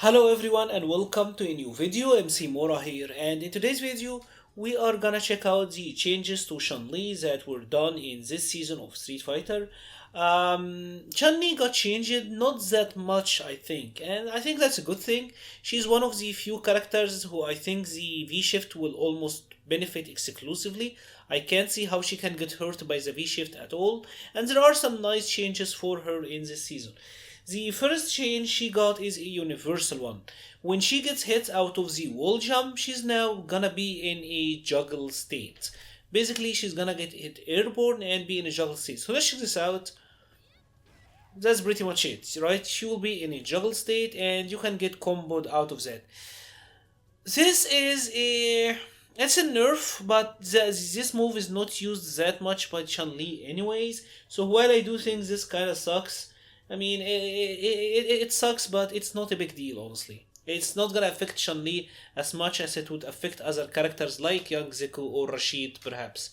Hello everyone and welcome to a new video. MC-Mura here, and in today's video we are gonna check out the changes to Chun-Li that were done in this season of Street Fighter. Chun-Li got changed not that much, I think, and I think that's a good thing. She's one of the few characters who I think the V-Shift will almost benefit exclusively. I can't see how she can get hurt by the V-Shift at all, and there are some nice changes for her in this season. The first change she got is a universal one. When she gets hit out of the wall jump, she's now gonna be in a juggle state. Basically, she's gonna get hit airborne and be in a juggle state. So let's check this out. That's pretty much it, right? She will be in a juggle state and you can get comboed out of that. This is it's a nerf, but this move is not used that much by Chun-Li anyways. So while I do think this kinda sucks, I mean, it sucks, but it's not a big deal, honestly. It's not gonna affect Chun-Li as much as it would affect other characters like Young Zeku or Rashid, perhaps.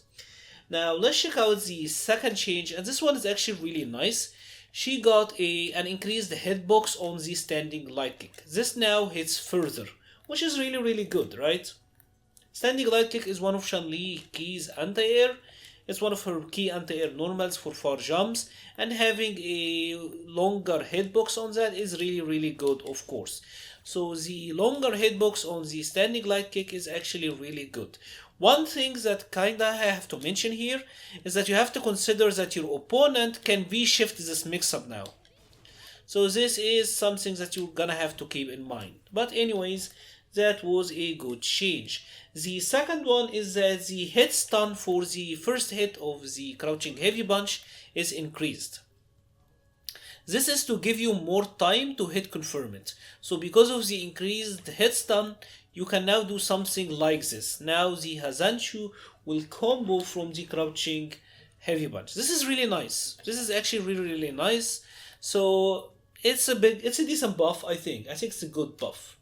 Now, let's check out the second change, and this one is actually really nice. She got an increased hitbox on the standing light kick. This now hits further, which is really good, right? Standing light kick is one of Chun-Li keys anti-air. It's one of her key anti-air normals for far jumps, and having a longer hitbox on that is really good, of course. So the longer hitbox on the standing light kick is actually really good. One thing that kinda I have to mention here is that you have to consider that your opponent can V-shift this mix-up now. So this is something that you're gonna have to keep in mind. But anyways, that was a good change. The second one is that the hit stun for the first hit of the crouching heavy punch is increased. This is to give you more time to hit confirm it. So because of the increased hit stun, you can now do something like this. Now the Hassan Shu will combo from the crouching heavy punch. This is really nice. This is actually really nice. So it's a decent buff, I think. I think it's a good buff.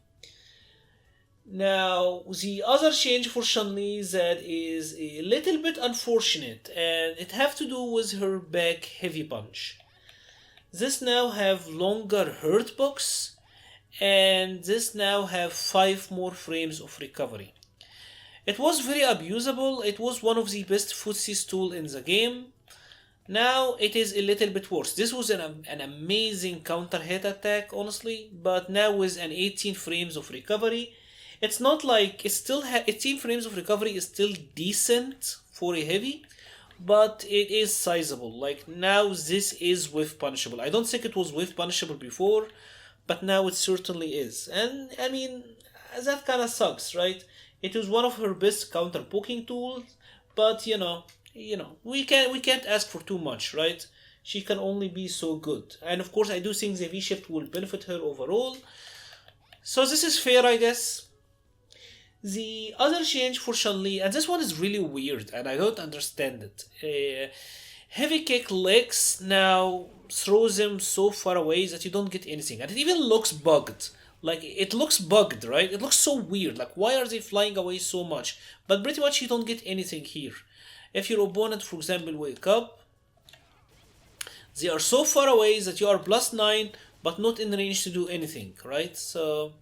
Now, the other change for Chun-Li that is a little bit unfortunate, and it have to do with her back heavy punch. This now have longer hurt box, and this now have 5 more frames of recovery. It was very abusable. It was one of the best footsie tool in the game. Now it is a little bit worse. This was an amazing counter hit attack, honestly, but now with an 18 frames of recovery, it's not like it's still 18 frames of recovery is still decent for a heavy, but it is sizable. Like now this is whiff punishable. I don't think it was whiff punishable before, but now it certainly is. And I mean, that kind of sucks, right? It was one of her best counter poking tools, but you know, we can't ask for too much, right? She can only be so good. And of course I do think the V-shift will benefit her overall. So this is fair, I guess. The other change for Chun-Li, and this one is really weird and I don't understand it. Heavy kick legs now throws them so far away that you don't get anything, and it even looks bugged. Like it looks bugged, right? It looks so weird. Like why are they flying away so much? But pretty much you don't get anything here. If your opponent, for example, wake up, they are so far away that you are +9 but not in range to do anything, right? So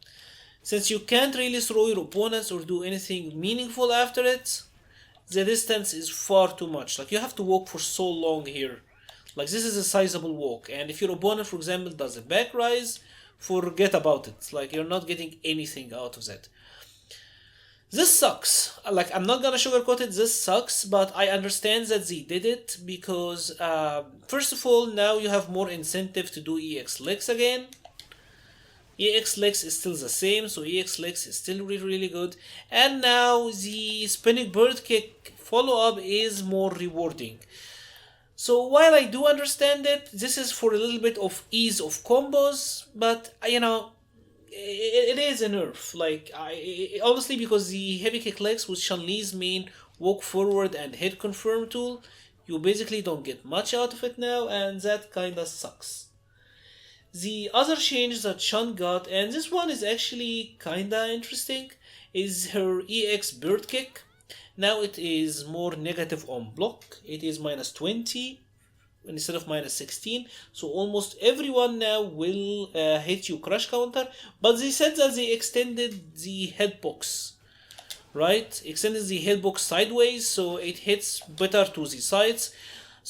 since you can't really throw your opponents or do anything meaningful after it, the distance is far too much. Like you have to walk for so long here. Like this is a sizable walk, and if your opponent, for example, does a back rise, forget about it. Like you're not getting anything out of that. This sucks. Like I'm not gonna sugarcoat it, this sucks, but I understand that they did it because first of all, now you have more incentive to do EX legs again. EX legs is still the same, so EX legs is still really good. And now the spinning bird kick follow-up is more rewarding. So while I do understand it, this is for a little bit of ease of combos, but you know, it is a nerf. Like honestly, because the heavy kick legs with Chun-Li's main walk forward and hit confirm tool, you basically don't get much out of it now, and that kinda sucks. The other change that Chun got, and this one is actually kinda interesting, is her EX bird kick. Now it is more negative on block. It is -20. instead of -16. So almost everyone now will hit you crush counter. But they said that they extended the hitbox, right? Extended the hitbox sideways, so it hits better to the sides.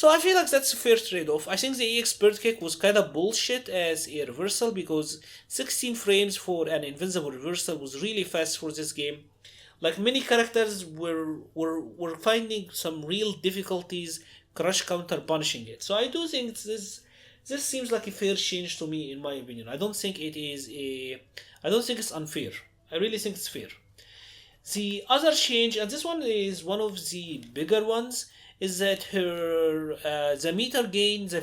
So I feel like that's a fair trade-off. I think the EX bird kick was kind of bullshit as a reversal, because 16 frames for an invincible reversal was really fast for this game. Like, many characters were finding some real difficulties crush counter punishing it. So I do think this seems like a fair change to me, in my opinion. I don't think it's unfair. I really think it's fair. The other change, and this one is one of the bigger ones, is that the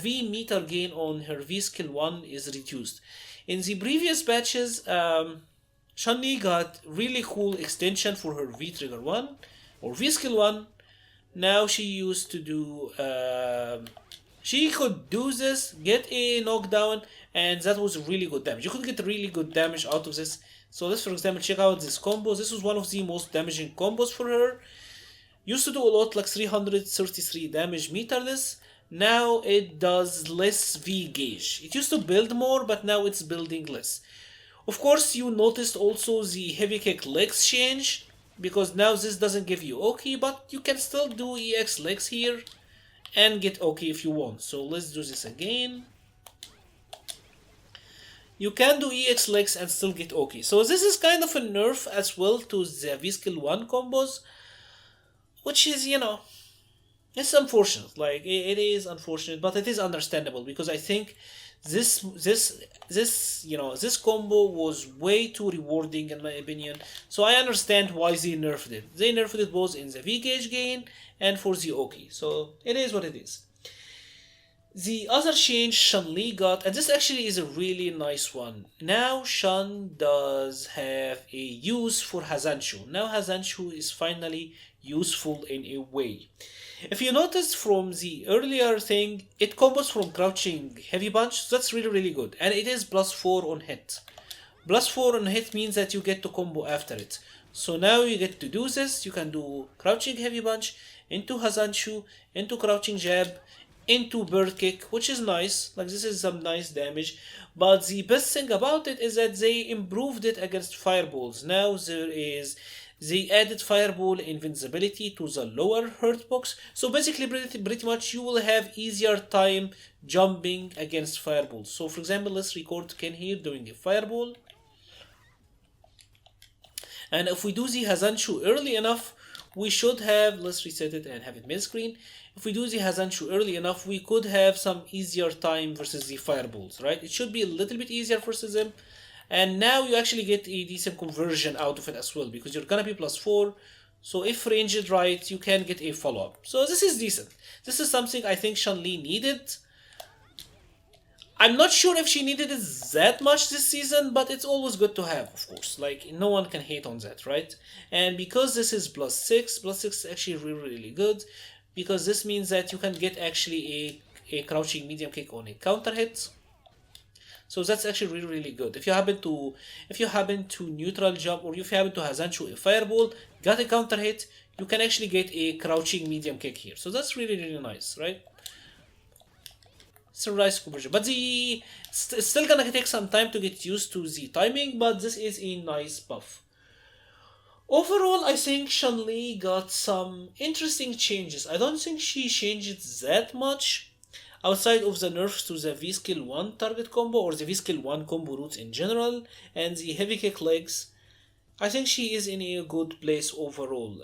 V meter gain on her VSkill 1 is reduced. In the previous patches, Chun-Li got really cool extension for her V trigger 1 or VSkill 1. Now she used to do, she could do this, get a knockdown, and that was really good damage. You could get really good damage out of this. So let's, for example, check out this combo. This was one of the most damaging combos for her. Used to do a lot, like 333 damage meterless. Now it does less V gauge. It used to build more, but now it's building less. Of course, you noticed also the heavy kick legs change, because now this doesn't give you OK, but you can still do EX legs here and get OK if you want. So let's do this again. You can do EX legs and still get OK. So this is kind of a nerf as well to the VSkill 1 combos, which is, it's unfortunate. Like, it is unfortunate, but it is understandable, because I think this combo was way too rewarding, in my opinion. So I understand why they nerfed it. They nerfed it both in the V gauge gain and for the OK. So it is what it is. The other change Chun-Li got, and this actually is a really nice one. Now Chun does have a use for Hassan Shu. Now Hassan Shu is finally useful in a way. If you noticed from the earlier thing, it combos from crouching heavy punch, so that's really, really good. And it is +4 on hit. +4 on hit means that you get to combo after it. So now you get to do this. You can do crouching heavy punch into Hassan Shu, into crouching jab, into bird kick, which is nice. Like, this is some nice damage. But the best thing about it is that they improved it against fireballs. Now they added fireball invincibility to the lower hurt box. So basically, pretty much you will have easier time jumping against fireballs. So for example, let's record Ken here doing a fireball. And if we do the Hassan Shu early enough, we should have, let's reset it and have it mid-screen. If we do the Hassan Shu early enough, we could have some easier time versus the fireballs, right? It should be a little bit easier versus them. And now you actually get a decent conversion out of it as well, because you're gonna be +4. So if ranged right, you can get a follow-up. So this is decent. This is something I think Chun-Li needed. I'm not sure if she needed it that much this season, but it's always good to have, of course. Like, no one can hate on that, right? And because this is +6 is actually really, really good, because this means that you can get actually a crouching medium kick on a counter hit. So that's actually really, really good. If you happen to neutral jump, or if you happen to Hassan Shu a fireball, got a counter hit, you can actually get a crouching medium kick here. So that's really, really nice, right? It's a nice conversion, but it's still gonna take some time to get used to the timing, but this is a nice buff. Overall, I think Chun-Li got some interesting changes. I don't think she changed that much outside of the nerfs to the VSkill 1 target combo, or the VSkill 1 combo routes in general, and the heavy kick legs. I think she is in a good place overall.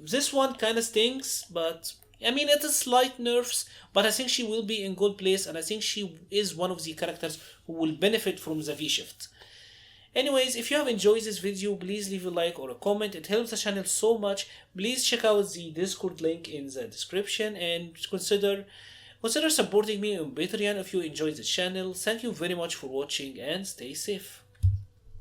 This one kind of stinks, but I mean, it is slight nerfs, but I think she will be in good place, and I think she is one of the characters who will benefit from the V-shift. Anyways, if you have enjoyed this video, please leave a like or a comment. It helps the channel so much. Please check out the Discord link in the description, and consider supporting me on Patreon if you enjoyed the channel. Thank you very much for watching, and stay safe.